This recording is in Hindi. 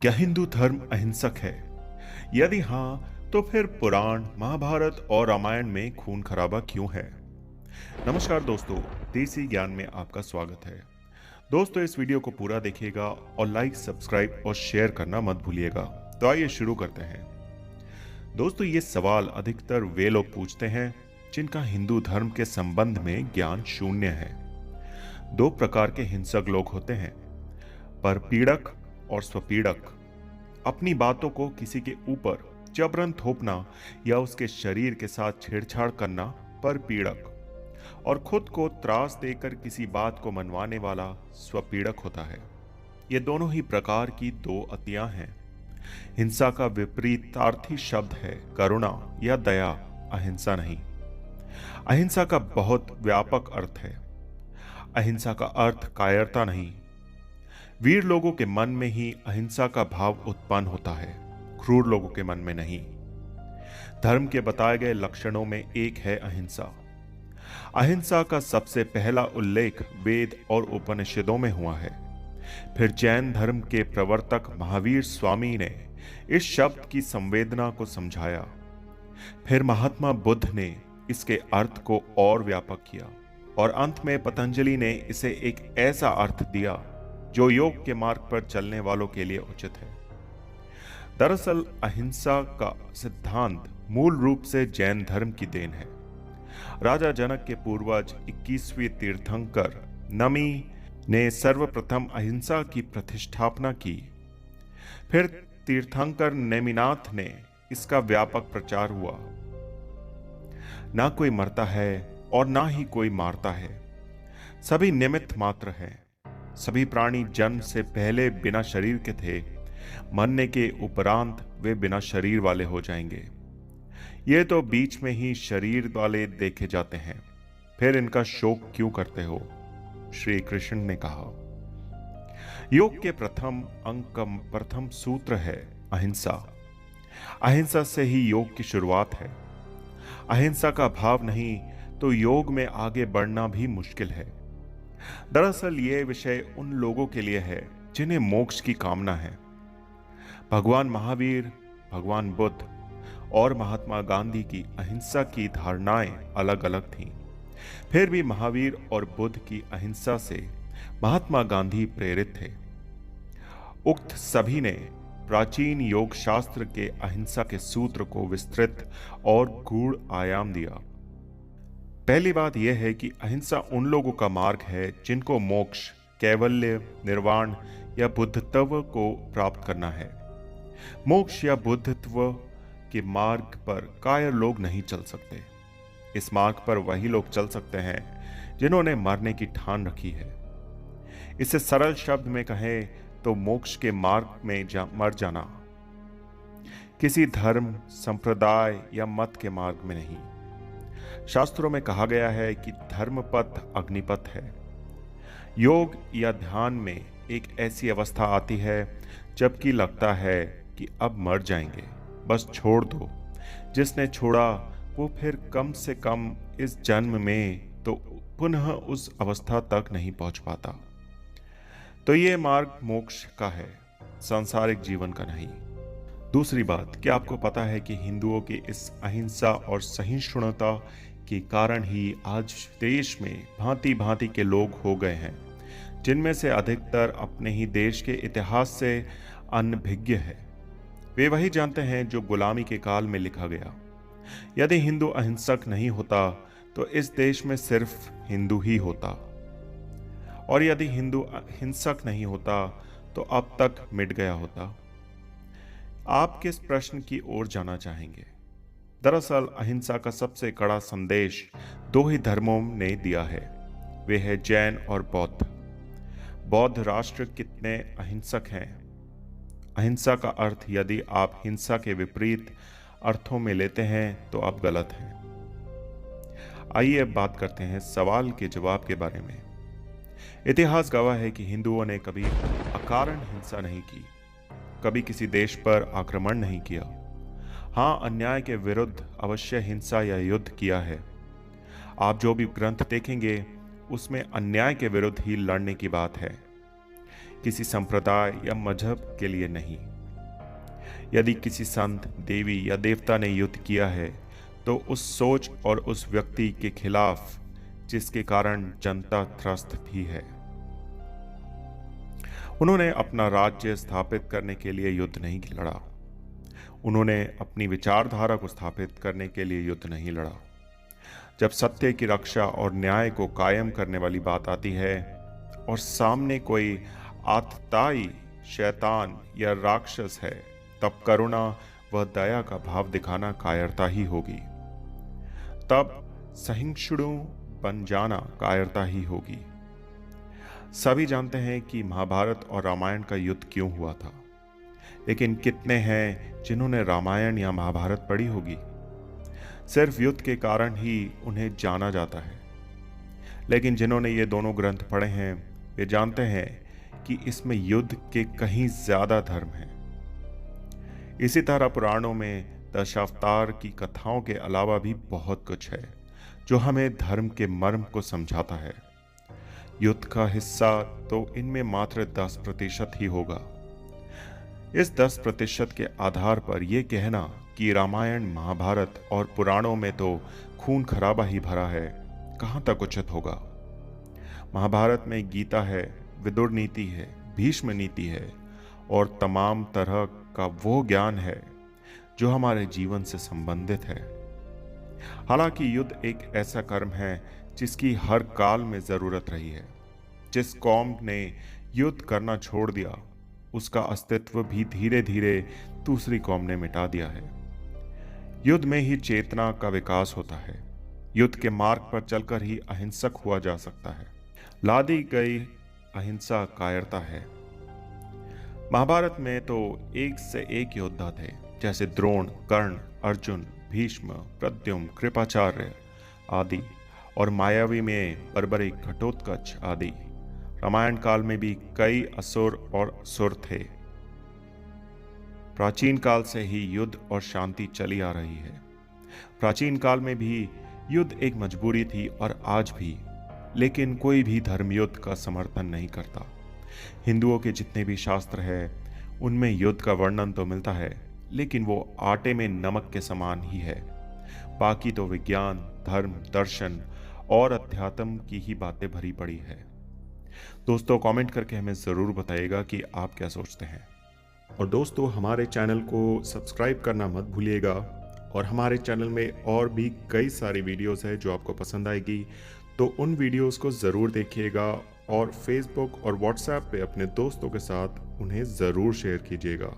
क्या हिंदू धर्म अहिंसक है? यदि हाँ, तो फिर पुराण, महाभारत और रामायण में खून खराबा क्यों है? नमस्कार दोस्तों, देसी ज्ञान में आपका स्वागत है। दोस्तों, इस वीडियो को पूरा देखिएगा और लाइक, सब्सक्राइब और शेयर करना मत भूलिएगा। तो आइए शुरू करते हैं। दोस्तों, ये सवाल अधिकतर वे लोग पूछते हैं जिनका हिंदू धर्म के संबंध में ज्ञान शून्य है। दो प्रकार के हिंसक लोग होते हैं, परपीड़क और स्वपीड़क। अपनी बातों को किसी के ऊपर जबरन थोपना या उसके शरीर के साथ छेड़छाड़ करना परपीड़क, और खुद को त्रास देकर किसी बात को मनवाने वाला स्वपीड़क होता है। ये दोनों ही प्रकार की दो अतियां हैं। हिंसा का विपरीतार्थी शब्द है करुणा या दया, अहिंसा नहीं। अहिंसा का बहुत व्यापक अर्थ है। अहिंसा का अर्थ कायरता नहीं। वीर लोगों के मन में ही अहिंसा का भाव उत्पन्न होता है, क्रूर लोगों के मन में नहीं। धर्म के बताए गए लक्षणों में एक है अहिंसा। अहिंसा का सबसे पहला उल्लेख वेद और उपनिषदों में हुआ है। फिर जैन धर्म के प्रवर्तक महावीर स्वामी ने इस शब्द की संवेदना को समझाया। फिर महात्मा बुद्ध ने इसके अर्थ को और व्यापक किया और अंत में पतंजलि ने इसे एक ऐसा अर्थ दिया जो योग के मार्ग पर चलने वालों के लिए उचित है। दरअसल अहिंसा का सिद्धांत मूल रूप से जैन धर्म की देन है। राजा जनक के पूर्वज 21वें तीर्थंकर नमी ने सर्वप्रथम अहिंसा की प्रतिष्ठापना की। फिर तीर्थंकर नेमिनाथ ने इसका व्यापक प्रचार हुआ। ना कोई मरता है और ना ही कोई मारता है, सभी निमित्त मात्र हैं। सभी प्राणी जन्म से पहले बिना शरीर के थे, मरने के उपरांत वे बिना शरीर वाले हो जाएंगे। ये तो बीच में ही शरीर वाले देखे जाते हैं, फिर इनका शोक क्यों करते हो? श्री कृष्ण ने कहा। योग के प्रथम अंग का प्रथम सूत्र है अहिंसा। अहिंसा से ही योग की शुरुआत है। अहिंसा का भाव नहीं तो योग में आगे बढ़ना भी मुश्किल है। दरअसल ये विषय उन लोगों के लिए है जिन्हें मोक्ष की कामना है। भगवान महावीर, भगवान बुद्ध और महात्मा गांधी की अहिंसा की धारणाएं अलग अलग थीं। फिर भी महावीर और बुद्ध की अहिंसा से महात्मा गांधी प्रेरित थे। उक्त सभी ने प्राचीन योग शास्त्र के अहिंसा के सूत्र को विस्तृत और गूढ़ आयाम दिया। पहली बात यह है कि अहिंसा उन लोगों का मार्ग है जिनको मोक्ष, कैवल्य, निर्वाण या बुद्धत्व को प्राप्त करना है। मोक्ष या बुद्धत्व के मार्ग पर कायर लोग नहीं चल सकते। इस मार्ग पर वही लोग चल सकते हैं जिन्होंने मरने की ठान रखी है। इसे सरल शब्द में कहें तो मोक्ष के मार्ग में मर जाना, किसी धर्म, संप्रदाय या मत के मार्ग में नहीं। शास्त्रों में कहा गया है कि धर्मपथ अग्निपथ है। योग या ध्यान में एक ऐसी अवस्था आती है जबकि लगता है कि अब मर जाएंगे, बस छोड़ दो। जिसने छोड़ा वो फिर कम से कम इस जन्म में तो पुनः उस अवस्था तक नहीं पहुंच पाता। तो ये मार्ग मोक्ष का है, सांसारिक जीवन का नहीं। दूसरी बात, क्या आपको पता है कि हिंदुओं की इस अहिंसा और सहिष्णुता के कारण ही आज देश में भांति भांति के लोग हो गए हैं, जिनमें से अधिकतर अपने ही देश के इतिहास से अनभिज्ञ है। वे वही जानते हैं जो गुलामी के काल में लिखा गया। यदि हिंदू अहिंसक नहीं होता तो इस देश में सिर्फ हिंदू ही होता, और यदि हिंदू हिंसक नहीं होता तो अब तक मिट गया होता। आप किस प्रश्न की ओर जाना चाहेंगे? दरअसल अहिंसा का सबसे कड़ा संदेश दो ही धर्मों ने दिया है, वे है जैन और बौद्ध। बौद्ध राष्ट्र कितने अहिंसक हैं? अहिंसा का अर्थ यदि आप हिंसा के विपरीत अर्थों में लेते हैं तो आप गलत हैं। आइए अब बात करते हैं सवाल के जवाब के बारे में। इतिहास गवाह है कि हिंदुओं ने कभी अकारण हिंसा नहीं की, कभी किसी देश पर आक्रमण नहीं किया। हाँ, अन्याय के विरुद्ध अवश्य हिंसा या युद्ध किया है। आप जो भी ग्रंथ देखेंगे उसमें अन्याय के विरुद्ध ही लड़ने की बात है। किसी संप्रदाय या मजहब के लिए नहीं। यदि किसी संत, देवी या देवता ने युद्ध किया है तो उस सोच और उस व्यक्ति के खिलाफ जिसके कारण जनता त्रस्त भी है। उन्होंने अपना राज्य स्थापित करने के लिए युद्ध नहीं लड़ा। उन्होंने अपनी विचारधारा को स्थापित करने के लिए युद्ध नहीं लड़ा। जब सत्य की रक्षा और न्याय को कायम करने वाली बात आती है और सामने कोई आतताई शैतान या राक्षस है, तब करुणा व दया का भाव दिखाना कायरता ही होगी। तब सहिष्णु बन जाना कायरता ही होगी। सभी जानते हैं कि महाभारत और रामायण का युद्ध क्यों हुआ था, लेकिन कितने हैं जिन्होंने रामायण या महाभारत पढ़ी होगी? सिर्फ युद्ध के कारण ही उन्हें जाना जाता है। लेकिन जिन्होंने ये दोनों ग्रंथ पढ़े हैं वे जानते हैं कि इसमें युद्ध के कहीं ज्यादा धर्म है। इसी तरह पुराणों में दशावतार की कथाओं के अलावा भी बहुत कुछ है जो हमें धर्म के मर्म को समझाता है। युद्ध का हिस्सा तो इनमें मात्र 10% ही होगा। इस 10% के आधार पर यह कहना कि रामायण, महाभारत और पुराणों में तो खून खराबा ही भरा है, कहां तक उचित होगा। महाभारत में गीता है, विदुर नीति है, भीष्म नीति है और तमाम तरह का वो ज्ञान है जो हमारे जीवन से संबंधित है। हालांकि युद्ध एक ऐसा कर्म है जिसकी हर काल में जरूरत रही है। जिस कौम ने युद्ध करना छोड़ दिया उसका अस्तित्व भी धीरे धीरे दूसरी कौम ने मिटा दिया है। युद्ध में ही चेतना का विकास होता है। युद्ध के मार्ग पर चलकर ही अहिंसक हुआ जा सकता है। लादी गई अहिंसा कायरता है। महाभारत में तो एक से एक योद्धा थे, जैसे द्रोण, कर्ण, अर्जुन, भीष्म, प्रद्युम्न, कृपाचार्य आदि, और मायावी में बर्बरी, घटोत्कच आदि। रामायण काल में भी कई असुर और सुर थे। प्राचीन काल से ही युद्ध और शांति चली आ रही है। प्राचीन काल में भी युद्ध एक मजबूरी थी और आज भी, लेकिन कोई भी धर्म युद्ध का समर्थन नहीं करता। हिंदुओं के जितने भी शास्त्र हैं उनमें युद्ध का वर्णन तो मिलता है, लेकिन वो आटे में नमक के समान ही है। बाकी तो विज्ञान, धर्म, दर्शन और अध्यात्म की ही बातें भरी पड़ी है। दोस्तों, कमेंट करके हमें ज़रूर बताइएगा कि आप क्या सोचते हैं। और दोस्तों, हमारे चैनल को सब्सक्राइब करना मत भूलिएगा। और हमारे चैनल में और भी कई सारी वीडियोस है जो आपको पसंद आएगी, तो उन वीडियोस को ज़रूर देखिएगा और फेसबुक और व्हाट्सएप पे अपने दोस्तों के साथ उन्हें ज़रूर शेयर कीजिएगा।